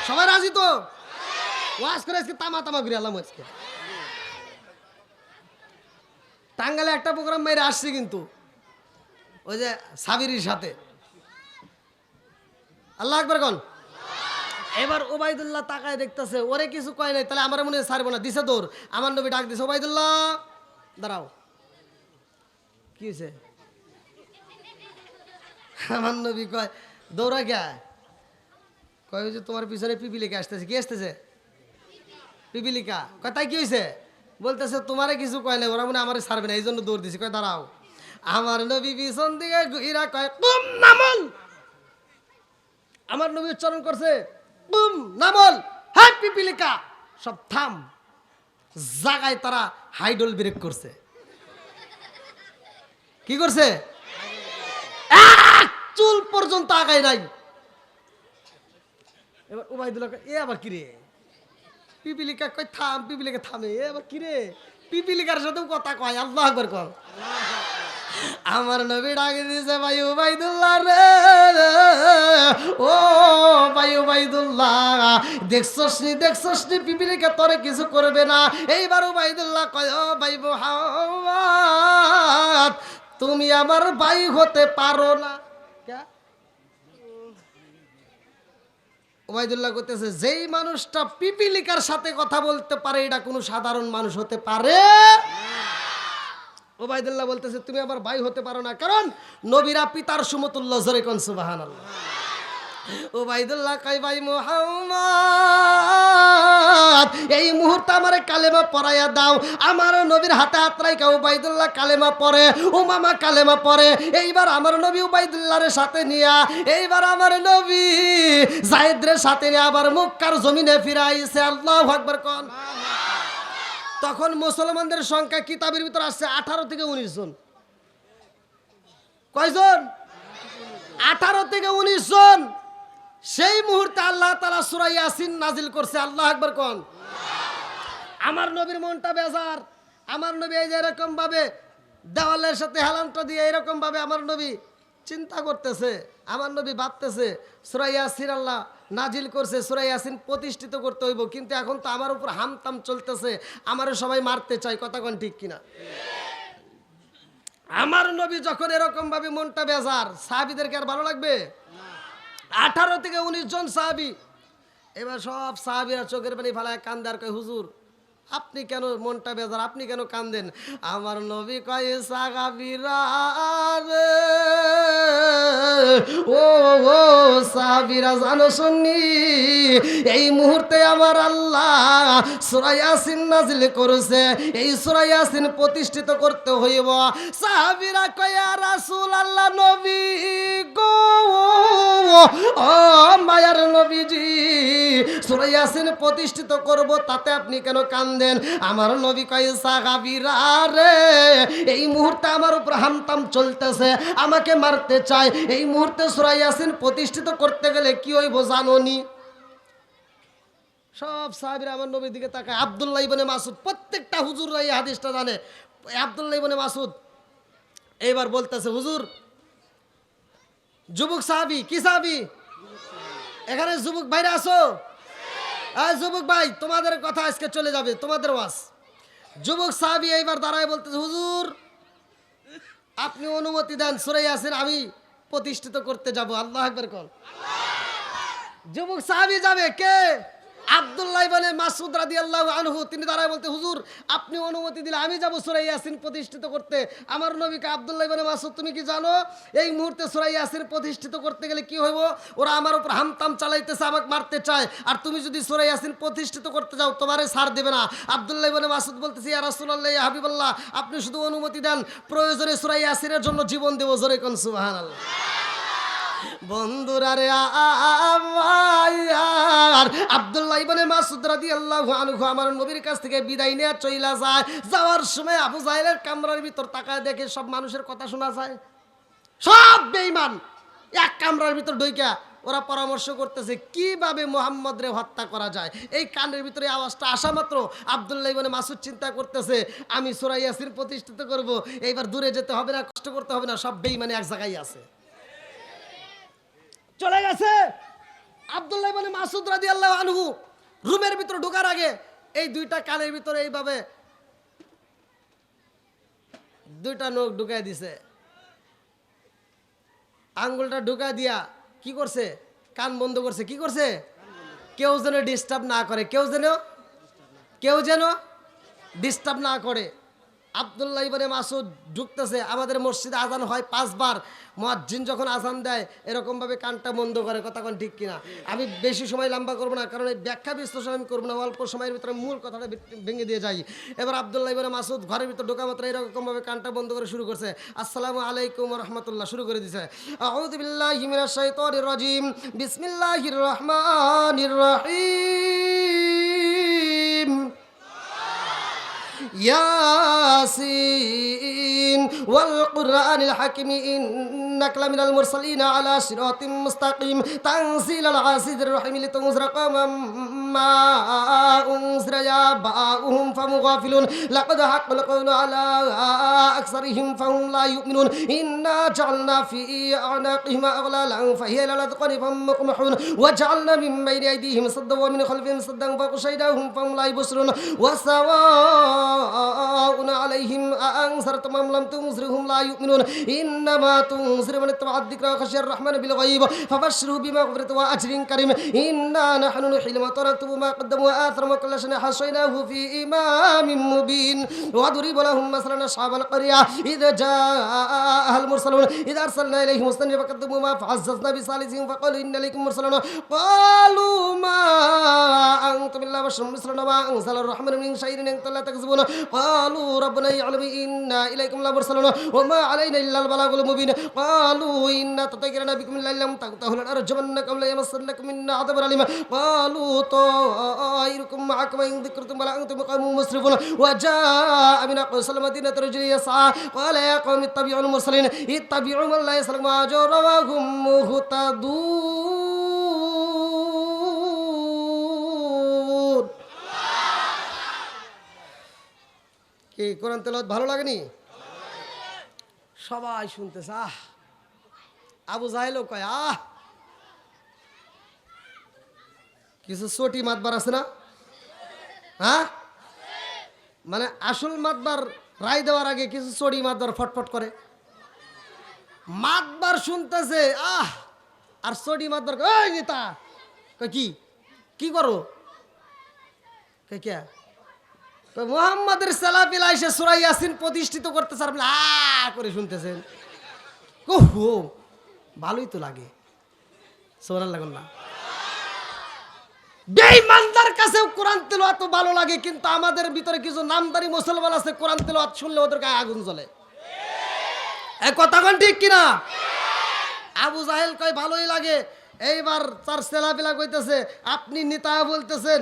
সবাই রাজি তো? ওয়াজ করে আজকে তামা তামা ঘুরে আলাম। আজকে টাঙ্গালে একটা প্রোগ্রাম মেরে আসছি, কিন্তু ওই যে সাবিরির সাথে। আল্লাহ আকবার কোন। এবার ওবাইদুল্লাহ তাকায় দেখতেছে, ওরে কিছু কয় নাই, তাহলে আমার মনে হয় ছাড়বো না। দিছে দৌড়। আমার নবী ডাক দিছে, ওবাইদুল্লাহ দাঁড়াও। কি হয়েছে? আমার নবী কয় দৌড়া গে কয় যে তোমার পিছনে পিপিলিকা আসতেছে। কি আসতেছে? পিপিলিকা। কয় তাই কি হয়েছে? বলতেছে তোমারে কিছু কয় নাই, ওরা মনে আমার ছাড়বে না, এই জন্য দৌড় দিছে। কয় দাঁড়াও। আমার নবী পিছন দিকে ঘুরা কয় কুম নামল। আমার নবী উচ্চারণ করছে কুম নামল। হ্যাঁ পিপিলিকা সব থাম। জাগায় তারা হাইডল ব্রেক করছে। কি করছে? চুল পর্যন্ত আগায় নাই। এবার উবাইদুল্লাহ এ আবার কিরে? পিপিলিকা কয় থাম। পিপিলিকা থামে। এ আবার কিরে? পিপিলিকার সাথেও কথা কয়। আল্লাহু আকবার কর। আমার নবী ডাকে দিয়েছে, ভাই উবাইদুল্লাহ রে, ও ভাই উবাইদুল্লাহ দেখছস নি পিপিলিকা তোরে কিছু করবে না। এইবার উবাইদুল্লাহ কয়, ও ভাই মুহাম্মদ তুমি আমার ভাই হতে পারো না। ওবাইদুল্লাহ কইতেছে, যেই মানুষটা পিপিলিকার সাথে কথা বলতে পারে এটা কোনো সাধারণ মানুষ হতে পারে? ওবাইদুল্লাহ বলতেছে তুমি আমার ভাই হতে পারো না, কারণ নবীরা পিতার সমতুল্য। জোরে কোন সুবহানাল্লাহ। ওবাইদুল্লাহ কয়, ভাই মুহাম্মদ এই মুহূর্তে আমারে কালেমা পড়াইয়া দাও। আমার নবীর হাতে হাত রাইখা ওবাইদুল্লাহ কালেমা পড়ে, উমামা কালেমা পড়ে। এইবার আমার নবী ওবাইদুল্লাহর সাথে নিয়া এইবার আমার নবী যায়েদের সাথে নিয়ে আবার মক্কার জমিনে ফিরাইছে। আল্লাহু আকবার কোন। তখন মুসলমানদের সংখ্যা কিতাবের ভিতর আসছে 18 থেকে 19 জন। কয়জন? 18 থেকে 19 জন। সেই মুহূর্তে আল্লাহ তাআলা সূরা ইয়াসিন নাজিল করছে। আল্লাহু আকবার কোন। আমার নবীর মনটা বেজার। আমার নবী এই যে এরকম ভাবে দেওয়ালের সাথে হেলানটা দিয়ে এরকম ভাবে আমার নবী চিন্তা করতেছে, আমার নবী ভাবতেছে সূরা ইয়াসিন আল্লাহ নাজিল করছে, সূরা ইয়াসিন প্রতিষ্ঠিত করতে হইব, কিন্তু এখন তো আমার উপর হামতাম চলতেছে, আমারও সবাই মারতে চায়, কথা কোন ঠিক কিনা? আমার নবী যখন এরকম ভাবে মনটা বেজার, সাহাবীদেরকে আর ভালো লাগবে? 18 থেকে 19 জন সাহাবী। এবার সব সাহাবীরা চোখের পানি ফেলায় কান্দে আর কয়, হুজুর আপনি কেন মনটা বেজার, আপনি কেন কান্দেন? আমার নবী কয়, সাহাবীরা রে, ও ও সাহাবীরা জানো শুনি, এই মুহূর্তে আমার আল্লাহ সূরা ইয়াসিন নাজিল করেছে, এই সূরা ইয়াসিন প্রতিষ্ঠিত করতে হইব। সাহাবীরা কয়, ইয়া রাসূলুল্লাহ, নবী গো, ও মায়ার নবীজি, সূরা ইয়াসিন প্রতিষ্ঠিত করব, তাতে আপনি কেন কান্দেন? আমার নবী কয়, সাহাবীরা রে, এই মুহূর্তে আমার উপর হামতাম চলতেছে, আমাকে মারতে চায়, এই মুহূর্তে সূরা ইয়াসিন প্রতিষ্ঠিত করতে গেলে কি হইব জানোনি? সব সাহাবীরা আমার নবীর দিকে তাকায়। আব্দুল্লাহ ইবনে মাসউদ, প্রত্যেকটা হুজুররা এই হাদিসটা জানে। আব্দুল্লাহ ইবনে মাসউদ এইবার বলতেছে, হুজুর, যুবক সাহাবী, কি সাহাবী? এখানে যুবক ভাইরা আছো? যুবক ভাই, তোমাদের কথা আজকে চলে যাবে, তোমাদের ওয়াজ। যুবক সাহাবী এইবার দাঁড়ায় বলতেছে, হুজুর আপনি অনুমতি দেন, সূরা ইয়াসিন আমি প্রতিষ্ঠিত করতে যাব। আল্লাহু আকবার কোন। যুবক সাহাবী যাবে কে? আব্দুল্লাহ ইবনে মাসউদ রাদিয়াল্লাহু আনহু। তিনি দাঁড়ায় বলতে, হুজুর আপনি অনুমতি দিলে আমি যাব সূরা ইয়াসিন প্রতিষ্ঠিত করতে। আমার নবীকে, আব্দুল্লাহ ইবনে মাসউদ, তুমি কি জানো এই মুহূর্তে সূরা ইয়াসিন প্রতিষ্ঠিত করতে গেলে কি হইব? ওরা আমার উপর হামতাম চালাইতেছে, আমাকে মারতে চায়, আর তুমি যদি সূরা ইয়াসিন প্রতিষ্ঠিত করতে যাও তোমারে ছাড় দেবে না। আব্দুল্লাহ ইবনে মাসউদ বলতেছে, ইয়া রাসূলুল্লাহ, ইয়া হাবিবাল্লাহ, আপনি শুধু অনুমতি দেন, প্রয়োজনে সূরা ইয়াসিনের জন্য জীবন দেব। জোরে কোন সুবহানাল্লাহ। বন্ধুরা রে, আমার আব্দুল্লাহ ইবনে মাসউদ রাদিয়াল্লাহু আনহু আমার নবীর কাছ থেকে বিদায় নিয়ে চইলা যায়। যাওয়ার সময় আবু জাহেলের কামরার ভিতর তাকায় দেখে সব মানুষের কথা শোনা যায়, সব বেঈমান এক কামরার ভিতর ঢুইকা ওরা পরামর্শ করতেছে কিভাবে মুহাম্মদ রে হত্যা করা যায়। এই কানের ভিতরে আওয়াজটা আসা মাত্র আব্দুল্লাহ ইবনে মাসউদ চিন্তা করতেছে, আমি সূরা ইয়াসিন প্রতিষ্ঠিত করব, এইবার দূরে যেতে হবে না, কষ্ট করতে হবে না, সব বেঈমান এক জায়গায় আছে, চলে গেছে। আব্দুল্লাহ ইবনে মাসউদ রাদিয়াল্লাহু আনহু রুমের ভিতর ঢোকার আগে এই দুইটা কানের ভিতরে এইভাবে দুইটা নখ ঢুকাই দিছে। আঙ্গুলটা ঢুকাই দিয়া কি করছে? কান বন্ধ করছে। কি করছে? কেউ যেন ডিস্টার্ব না করে, কেউ যেন ডিস্টার্ব না করে। আব্দুল্লাহ ইবনে মাসউদ ঢুকতেছে। আমাদের মসজিদে আজান হয় 5 বার। মুয়াজ্জিন যখন আজান দেয় এরকমভাবে কানটা বন্ধ করে, কথা কোন ঠিক কিনা? আমি বেশি সময় লম্বা করবো না, কারণ এই ব্যাখ্যা বিশ্লেষণ আমি করবো না, অল্প সময়ের ভিতরে মূল কথাটা ভেঙে দিয়ে যাই। এবার আব্দুল্লাহ ইবনে মাসউদ ঘরের ভিতর ঢোকা মাত্র এরকমভাবে কানটা বন্ধ করে শুরু করছে, আসসালামু আলাইকুম ওয়া রাহমাতুল্লাহ শুরু করে দিয়েছে। আউযু বিল্লাহি মিনাশ শাইতানির রাজিম, বিসমিল্লাহির রহমানির রহিম। ইয়াসিন ওয়াল কুরআনিল হাকিম ইন্নাকা লামিনাল মুরসালিন আলা সিরাতিম মুস্তাকিম তানজিলাল আজিজির রহিম লিতুনজিরা কওমান মা উনজিরা আবাউহুম ফাহুম গাফিলুন লাকাদ হাক্কাল কওলু আলা আকসারিহিম ফাহুম লা ইউমিনুন ইন্না জাআলনা ফি আনাকিহিম আগলালান ফাহিয়া লা তাদকানি ফাহুম মুকমাহুন ওয়া জাআলনা মিন বাইনি আইদিহিম সাদ্দান ওয়া মিন খালফিহিম সাদ্দান ফাগশাইনাহুম ফাহুম লা ইবসিরুন ওয়া সাওয়া عليهم أأنذرتم أم لم تنذرهم لا يؤمنون إنما تنذر من اتبع الذكر وخشي الرحمن بالغيب فبشره بمغفرة وأجر كريم إنا نحن نحيي الموتى ونكتب ما قدموا وآثارهم وكل شيء حصيناه في إمام مبين وضرب لهم مثلا أصحاب القرية إذا جاءها المرسلون إذا أرسلنا إليهم مستنيرا فكذبوا ما فعززنا بثالثهم فقالوا إن إليكم مرسلون قالوا ما أنتم إلا بشر مثلنا وما أنزل الرحمن من شيء إن أنتم لا تكذبون قالوا ربنا يعلم إنا إليكم لمرسلون وما علينا إلا البلاغ المبين قالوا إنا تطيرنا بكم إلا لم تنتهوا لنرجمنكم ليمسنكم منا عذاب أليم قالوا خيركم معكم إن ذكرتم ولا أنتم قوم مسرفون وجاء من أقصى المدينة رجل يسعى قال يا قوم اتبعوا المرسلين اتبعوا من لا يسلك ما وهم مهتدون কি কোরআন তেলাওয়াত ভালো লাগেনি? সবাই শুনতেছে আবু জাহেলও কয় কিছু চটি মাতবার আছে না? হ্যাঁ, মানে আসল মাতবার রায় দেওয়ার আগে কিছু চটি মাতবার ফটফট করে মাতবার শুনতেছে আর চটি মাতবার ওই নেতা কি কি করো কে মুহাম্মাদের সালাফিলা এসে সূরা ইয়াসিন প্রতিষ্ঠিত করতেছে আর করে শুনতেছেন। ওহো ভালোই তো লাগে, সুবহানাল্লাহ না? বেঈমানদের কাছেও কোরআন তেলাওয়াত ভালো লাগে, কিন্তু আমাদের ভিতরে কিছু নামদারি মুসলমান আছে কোরআন তেলাওয়াত শুনলে ওদের গায়ে আগুন জ্বলে। এই কথা কোন ঠিক কিনা? আবু জাহেল কয় ভালোই লাগে। এইবার তার সালাফিলা কইতেছে আপনি নেতা বলতেছেন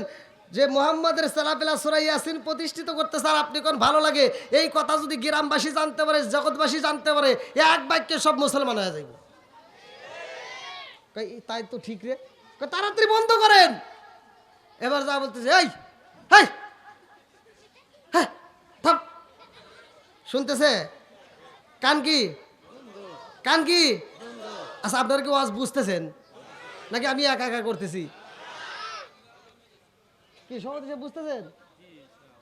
যে মুহাম্মাদের সালাফিলা সূরা ইয়াসিন প্রতিষ্ঠিত করতেছে আর আপনি কোন ভালো লাগে? এই কথা যদি গ্রামবাসী জানতে পারে, জগৎবাসী জানতে পারে, এক বাক্যে সব মুসলমান হয়ে যাবে। তাই তো ঠিক রে, তাড়াতাড়ি বন্ধ করেন। এবার যা বলতেছে এই হ্যাঁ থাম, শুনতেছে কান কি কান কি? আচ্ছা আপনারা কি ওয়াজ বুঝতেছেন নাকি আমি একা একা করতেছি? কি সবাই বুঝতেছেন?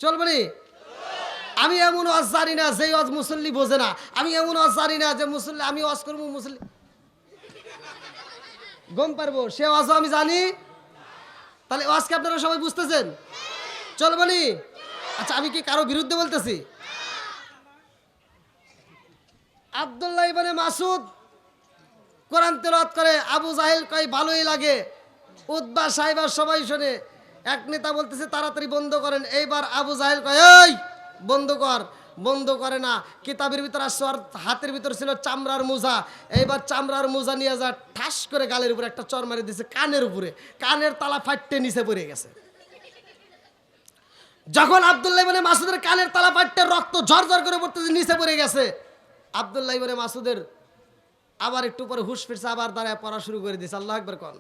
চলবনি? আমি এমন ওয়াজ জানি না যে ওয়াজ মুসল্লি বোঝে না, আমি এমন ওয়াজ জানি না যে মুসল্লি আমি ওয়াজ করবো মুসল্লি গম পারবো, সে ওয়াজও আমি জানি। তাহলে ওয়াজকে আপনারা সবাই বুঝতেছেন? চলবনি? আচ্ছা আমি কি কারো বিরুদ্ধে বলতেছি? আব্দুল্লাহ ইবনে মাসউদ কোরআন তেলাওয়াত করে, আবু জাহেল কয় ভালোই লাগে। উতবা সাহেবা সবাই শুনে। এক নেতা বলতেছে তাড়াতাড়ি বন্ধ করেন। এইবার আবু জাহেল কয় এই বন্ধ কর, বন্ধ করে না। কিতাবের ভিতর আসছে আর হাতের ভিতর ছিল চামড়ার মোজা। এইবার চামড়ার মোজা নিয়ে যা ঠাস করে গালের উপরে একটা চর মারি দিছে কানের উপরে, কানের তালা ফাটতে নিচে পড়ে গেছে। যখন আব্দুল্লাহ ইবনে মাসউদের কানের তালা ফাটতে রক্ত ঝরঝর করে পড়তেছে নিচে পড়ে গেছে, আব্দুল্লাহ ইবনে মাসউদের আবার একটু পরে হুশ ফিরছে, আবার দাঁড়ায় পড়া শুরু করে দিছে। আল্লাহু আকবার কোন।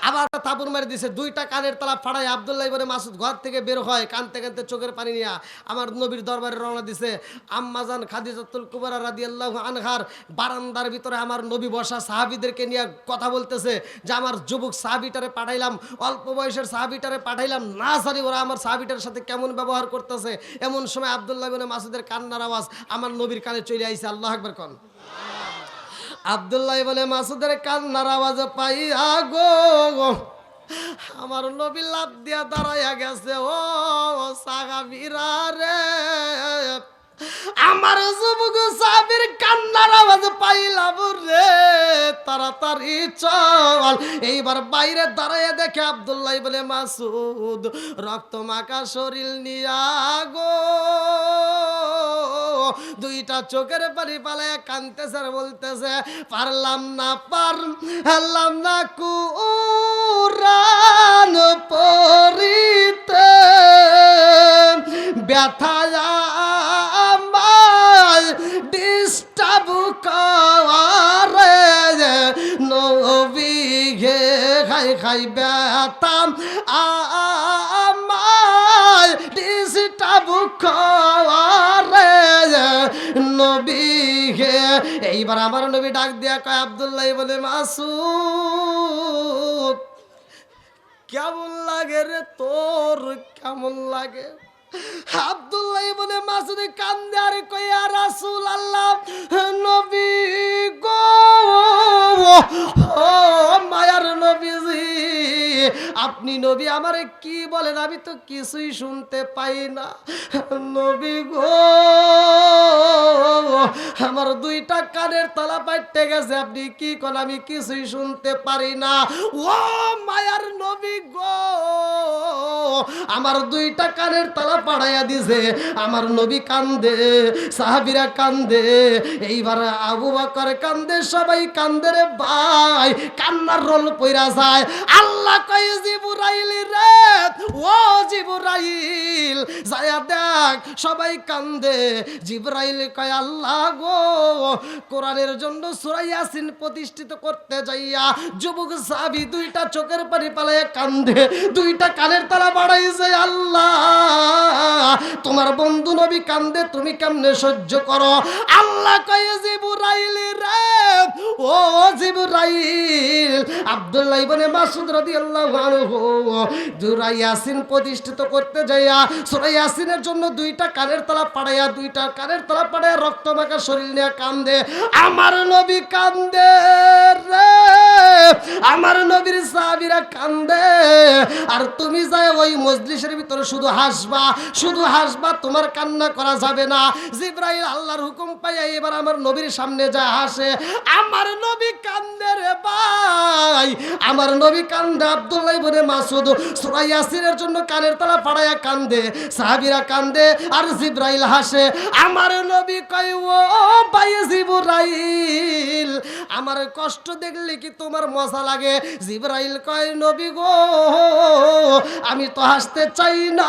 আবার তাবুর মারি দিছে, দুইটা কানের তালা ফাড়াই আব্দুল্লাহ ইবনে মাসউদ ঘর থেকে বের হয়, কানতে কানতে চোখের পানি নিয়ে আমার নবীর দরবারে রওনা দিছে। আম্মাজান খাদিজাতুল কুবরা রাদিয়াল্লাহু আনহার বারান্দার ভিতরে আমার নবী বসা, সাহাবীদেরকে নিয়ে কথা বলতেছে যে আমার যুবক সাহাবীটারে পাঠাইলাম, অল্প বয়সের সাহাবীটারে পাঠাইলাম, না জানি ওরা আমার সাহাবীটার সাথে কেমন ব্যবহার করতেছে। এমন সময় আব্দুল্লাহ ইবনে মাসউদের কান্নার আওয়াজ আমার নবীর কানে চলে আইছে। আল্লাহু আকবার কোন। আব্দুল্লাহ ইবনে মাসউদের কান্নার আওয়াজ পাইয়া গো আমার নবী লাফ দিয়া দাঁড়াইয়া গেছে। ও সাহাবীরা রে, আমার যুবক সাহাবীর কান্নার আওয়াজ পাইলাম রে, তাড়াতাড়ি চল। এইবার বাইরে দাঁড়াইয়া দেখে আব্দুল্লাহ ইবনে মাসউদ রক্ত মাখা শরীর নিয়া গো দুইটা চোখের পানি পালায়া কানতেছে আর বলতেছে পারলাম না কুরআন পড়িতে, ব্যথা আমার ডিস্টার্ব করে, নবী গে খাই ব্যথা আমার ডিস্টার্ব করে নবী গে। এইবার আমার নবী ডাক দিয়া কয় আব্দুল্লাহ ইবনে মাসউদ কেমন লাগে রে তোর, কেমন লাগে? আব্দুল্লাহ ইবনে মাসউদ কান্দে আর কয় ইয়া রাসূলুল্লাহ, নবী গো, ও মায়ার নবীজি, আপনি নবী আমারে কি বলেন, আমি তো কিছুই শুনতে পাই না। নবী গো, আমার দুই দুইটা কানের তালা পাইতে গেছে, আপনি কি কোন? আমি কিছুই শুনতে পারি না। ও মায়ার নবী গো, আমার দুইটা কানের তালা পাড়াইয়া দিছে। আমার নবী কান্দে, সাহাবীরা কান্দে, এইবার আবু বকর কান্দে, সবাই কান্দে রে ভাই, কান্নার রোল পইরা যায়। আল্লাহ কয় জিবরাইল রে, ও জিবরাইল যায়া দেখ, সবাই কান্দে। জিবরাইল কয় আল্লাহ গো, কোরআনের জন্য সূরা ইয়াসিন প্রতিষ্ঠিত করতে যাইয়া যুবক সাহাবী দুইটা চোখের পানি পালাইয়া কান্দে, দুইটা কানের তালা বাড়াইছে। আল্লাহ, তোমার বন্ধু নবী কান্দে, তুমি কেমনে সহ্য করো? আল্লাহ কয় জিবরাইল রে, ও জিবরাইল, আব্দুল্লাহ ইবনে মাসউদ রাদিয়াল্লাহু আনহু সূরা ইয়াসিন প্রতিষ্ঠিত করতে যাইয়া সূরা ইয়াসিনের জন্য দুইটা কানের তালা পাড়াইয়া, দুইটা কানের তালা পাড়াইয়া রক্ত মাখা শরীর নিয়ে কান্দে। আমার নবী কান্দে রে, আমার নবীর সাহাবীরা কান্দে, আর তুমি যায় ওই মজলিসের ভিতরে শুধু হাসবা, শুধু হাসবা, তোমার কান্না করা যাবে না। জিবরাইল আল্লাহর হুকুম পাইয়া এবার আমার নবীর সামনে যায় হাসে। আমার নবী কান্দে রে ভাই, আমার নবী কান্দে। আব্দুল্লাহ ইবনে মাসউদ সূরা ইয়াসিনের জন্য কানের তালা পাড়াইয়া কান্দে, সাহাবীরা কান্দে, আর জিবরাইল হাসে। আমার নবী কয় ও ভাই জিবরাইল, আমার কষ্ট দেখলে কি তোমার মজা লাগে? জিবরাইল কয় নবী গো, আমি তো হাসতে চাই না,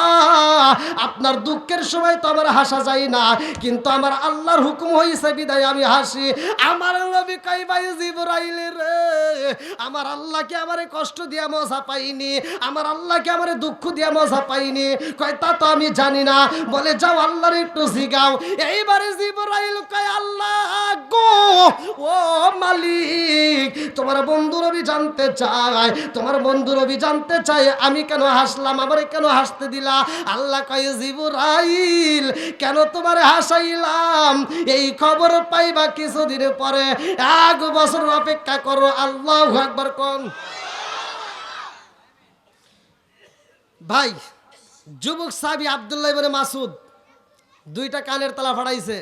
আপনার দুঃখের সময় তো আমার হাসা যায় না, কিন্তু আমার আল্লাহর হুকুম হইছে বিদায় আমি হাসি। আমার নবী কয় ভাই জিবরাইল রে, আমার আল্লাহকে আমারে কষ্ট দিয়া মজা পাইনি, আমার আল্লাহকে আমারে দুঃখ দিয়া মজা পাইনি। কয় তা তো আমি জানি না। বলে যাও আল্লাহর একটু জিগাও। এইবারে জিবরাইল কয় আল্লাহ গো, ও মালিক, তোমার বন্ধু নবী জানতে চায়, তোমার বন্ধু নবী জানতে চায় আমি কেন হাসলাম, আমারে কেন হাসতে দিলা? আল্লাহ কয় জিবরাইল, কেন তোমারে হাসাইলাম এই খবর পাইবা কিছুদিন পরে, 1 বছর অপেক্ষা করো। আল্লাহু আকবার কোন। ভাই, যুবক সাহাবী আব্দুল্লাহ ইবনে মাসউদ দুইটা কানের তালা ফাড়াইছে,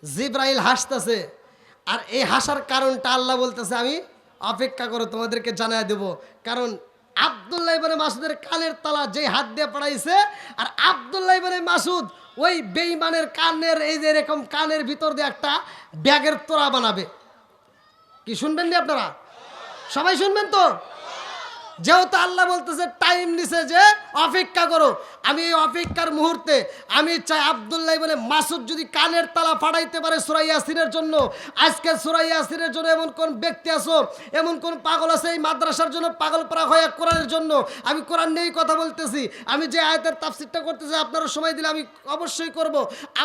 জিবরাইল হাসতেছে, আর এই হাসার কারণটা আল্লাহ বলতেছে আমি অপেক্ষা করো, তোমাদেরকে জানায় দেব। কারণ আব্দুল্লাহ ইবনে মাসউদের কানের তালা যেই হাত দিয়ে পড়াইছে, আর আব্দুল্লাহ ইবনে মাসউদ ওই বেঈমানের কানের এই যে এরকম কানের ভিতর দিয়ে একটা ব্যাগের তোড়া বানাবে। কি শুনবেন নি আপনারা? সবাই শুনবেন তো? যেহেতু আল্লাহ বলতেছে টাইম নিছে যে অপেক্ষা করো, আমি এই অপেক্ষার মুহূর্তে আমি চাই আব্দুল্লাহ ইবনে মাসউদ যদি কানের তালা ফাড়াইতে পারে সূরা ইয়াসিনের জন্য। আজকে সূরা ইয়াসিনের জন্য এমন কোন ব্যক্তি আছো, এমন কোন পাগল আছে এই মাদ্রাসার জন্য পাগল পারা হয়ে কোরআনের জন্য? আমি কোরআন নিয়েই কথা বলতেছি, আমি যে আয়াতের তাফসীরটা করতেছি আপনারা সময় দিলে আমি অবশ্যই করব,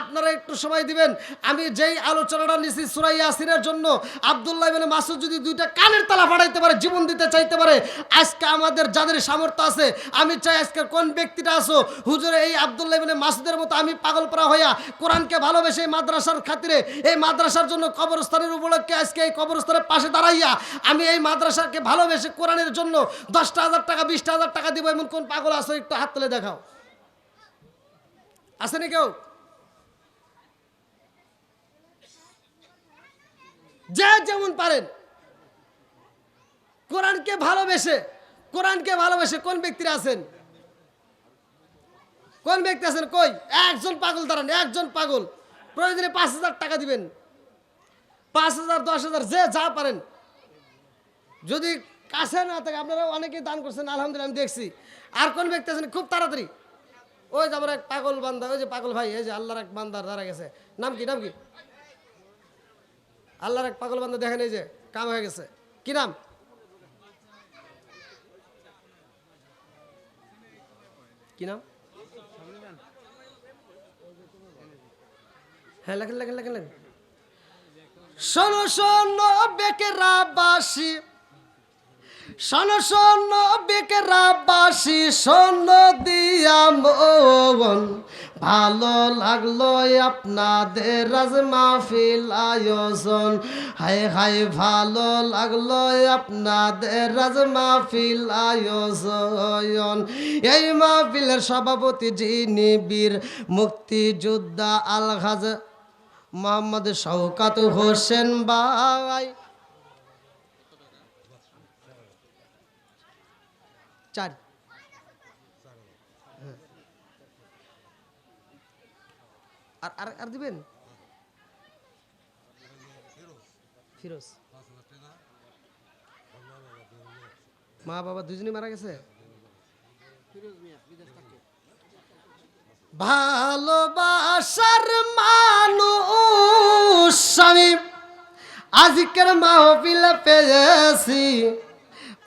আপনারা একটু সময় দিবেন। আমি যেই আলোচনাটা নিছি সূরা ইয়াসিনের জন্য, আব্দুল্লাহ ইবনে মাসউদ যদি দুইটা কানের তালা ফাড়াইতে পারে, জীবন দিতে চাইতে পারে, আজকে আমাদের যাদের সামর্থ্য আছে, আমি চাই আজকে কোন ব্যক্তিটা আছো হুজুর এই আব্দুল্লাহ ইবনে মাসউদের মতো আমি পাগল পারা হইয়া কোরআনকে ভালোবেসে এই মাদ্রাসার খাতিরে, এই মাদ্রাসার জন্য কবরস্থানের উপলক্ষে আজকে এই কবরস্থানের পাশে দাঁড়াইয়া আমি এই মাদ্রাসাকে ভালোবেসে কোরআনের জন্য 10,000 টাকা 20,000 টাকা দিব, এমন কোন পাগল আছো? একটু হাত তুলে দেখাও। আসেনি কেউ? যে যেমন পারেন কোরআনকে ভালোবেসে, কোরআনকে ভালোবেসে কোন ব্যক্তিরা আছেন? কোন ব্যক্তি আছেন? কই একজন পাগল দাঁড়ান, একজন পাগল। প্রয়োজনে 5,000 টাকা দিবেন, 5,000 10,000 যে যা পারেন। যদি কাছে না থাকে, আপনারা অনেকেই দান করছেন আলহামদুলিল্লাহ, আমি দেখছি। আর কোন ব্যক্তি আছেন খুব তাড়াতাড়ি? ওই যে আমার এক পাগল বান্দা, ওই যে পাগল ভাই, এই যে আল্লাহর এক বান্দার দাঁড়া গেছে। নাম কি? নাম কি? আল্লাহর এক পাগল বান্দা দেখেন, এই যে কাম হয়ে গেছে। কি নাম? কি নাম? হ্যাঁ লেখেন লেখেন লেখেন লেখেন। শোনো শোনো বেকেরা বাসি, শোনো শোনো বেকেরা বাসি, শোনো দিয়া মন, ভালো লাগলো আপনাদের রাজ মাহফিল আয়োজন। হায় হায় ভালো লাগলো আপনাদের রাজ মাহফিল আয়োজন। এই মাহফিলের সভাপতি যিনি বীর মুক্তিযোদ্ধা আলহাজ মোহাম্মদ শওকাত হোসেন ভাই 4 আর দিবেন ফিরোজ মা বাবা দুজনই মারা গেছে ভালোবাসার মানুষ আমি আজকের মাহফিলে পেয়েছি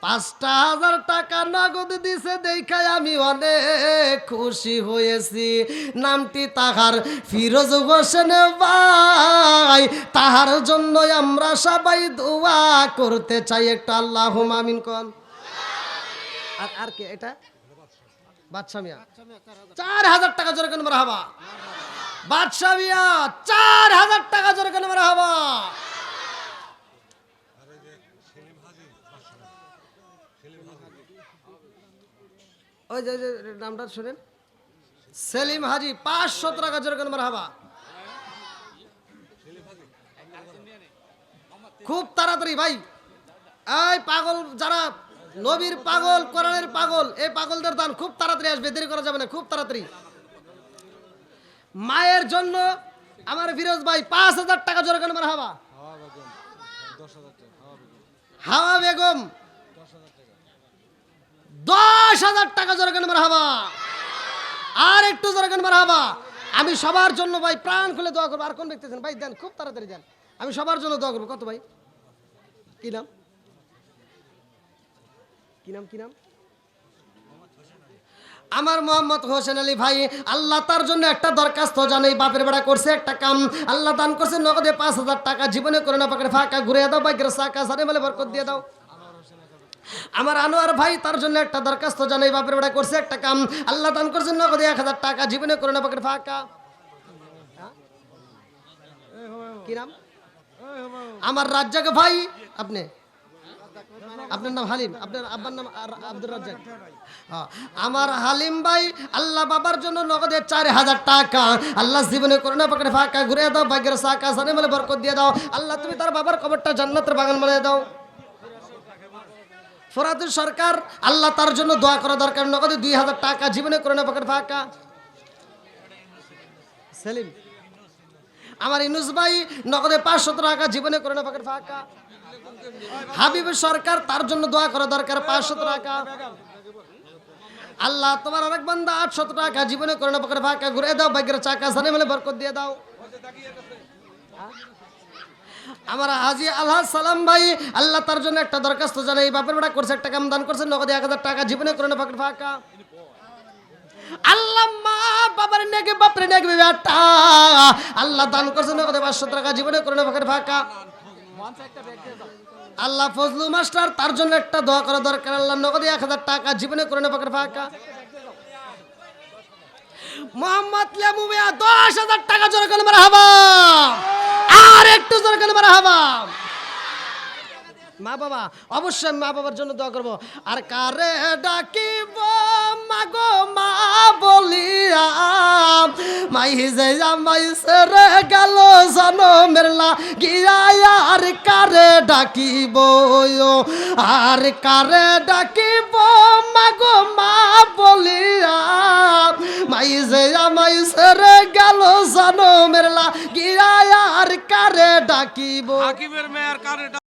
5,000 টাকা নগদ দিছে দেখায় আমি অনেক খুশি হয়েছি নামটি তাহার ফিরোজ হোসেন ভাই তাহার জন্য আমরা সবাই দোয়া করতে চাই একটা আল্লাহুম্মা আমিন কোন আর কে এটা বাদশা মিয়া 4,000 টাকা জোরে কেন মারহাবা বাদশা মিয়া 4,000 টাকা জোরে কেন মারহাবা ওই যে নামটা শুনেন সেলিম হাজি 500 টাকা জোরে কেন মারহাবা খুব তাড়াতাড়ি ভাই এই পাগল যারা নবীর পাগল কোরআনের পাগল এই পাগলদের দান খুব তাড়াতাড়ি আসবে দেরি করা যাবে না খুব তাড়াতাড়ি মায়ের জন্য আমার ফিরোজ ভাই 5,000 টাকা জোরে কেন মারহাবা হাওয়া বেগম 10,000 টাকা জোরে কেন মারহাবা আর একটু জোরে কেন মারহাবা আমি সবার জন্য ভাই প্রাণ খুলে দোয়া করব আর কোন ব্যক্তি আছেন ভাই দেন খুব তাড়াতাড়ি দেন আমি সবার জন্য দোয়া করব কত ভাই কি নাম কি নাম আমার মোহাম্মদ হোসেন আলী ভাই আল্লাহ তার জন্য একটা দরখাস্ত জানাই বাপের বেড়া করছে একটা কাম আল্লাহ দান করছে নগদে 5,000 টাকা জীবনে করে না পাকে ফাঁকা ঘুরে দাও ভাগ্যের সাকা সারে মেলে বরকত দিয়ে দাও আমার আনোয়ার ভাই তার জন্য একটা দরখাস্ত জানাই বাপের বেড়া করছে একটা কাম আল্লাহ দান করছে নগদে 1,000 টাকা জীবনে করে না পাকে ফাঁকা কি নাম আমার রাজ্জাক ভাই আপনার নাম হালিম আপনার আব্বার নাম আব্দুর রাজ্জাক আমার হালিম ভাই আল্লাহ বাবার জন্য নগদে 4,000 টাকা আল্লাহ জীবনে করোনা পাকে ফাঁকা ঘুরে দাও ভাগ্যের সাকা সানে মেলে বরকত দিয়ে দাও আল্লাহ তুমি তার বাবার কবরটা জান্নাতের বাগান বানিয়ে দাও ফরাদুল সরকার আল্লাহ তার জন্য দোয়া করা দরকার নগদে 2,000 টাকা জীবনে করোনা পাকে ফাঁকা সেলিম আমার ইনুস ভাই নগদে 500 টাকা জীবনে করোনা পাকে ফাঁকা হাবিব সরকার তার জন্য দোয়া করা দরকার 500 টাকা আল্লাহ তোমার আরেক বান্দা 800 টাকা জীবনে করোনা পাকে ফাঁকা ঘুরে দাও ভাগ্যের চাকা সানে মেলে বরকত দিয়ে দাও আমার হাজী আল্লাহ সালাম ভাই আল্লাহ তার জন্য একটা দরখাস্ত জানাই বাপের বেটা করছে একটা কাম দান করছে নগদে 1,000 টাকা জীবনে করোনা পাকে ফাঁকা আল্লাহ মা বাবার নেগে বাপরে নেগে বেটা আল্লাহ দান করছে নগদে 500 টাকা জীবনে করোনা পাকে ফাঁকা আল্লাহ ফজলু মাস্টার তার জন্য একটা দোয়া করা দরকার আল্লাহ নগদে 1,000 টাকা জীবনে করোনা পাকে ফাঁকা মোহাম্মদ লেমু মিয়া 10,000 টাকা জোরে করে মারহাবা আর একটু জোরে করে মারহাবা মা বাবা অবশ্যই মা বাবার জন্য দোয়া করব আর কারে ডাকিব মাগো মা বলিয়া মাই যে জামাই সেরে গেল জনমের লাগিয়া আর কারে ডাকিব আর কারে ডাকিব মাগো মা বলিয়া মাই যে জামাই সেরে গেল জনমের লাগিয়া আর কারে ডাকিব হাকিমের মেয়ের কারে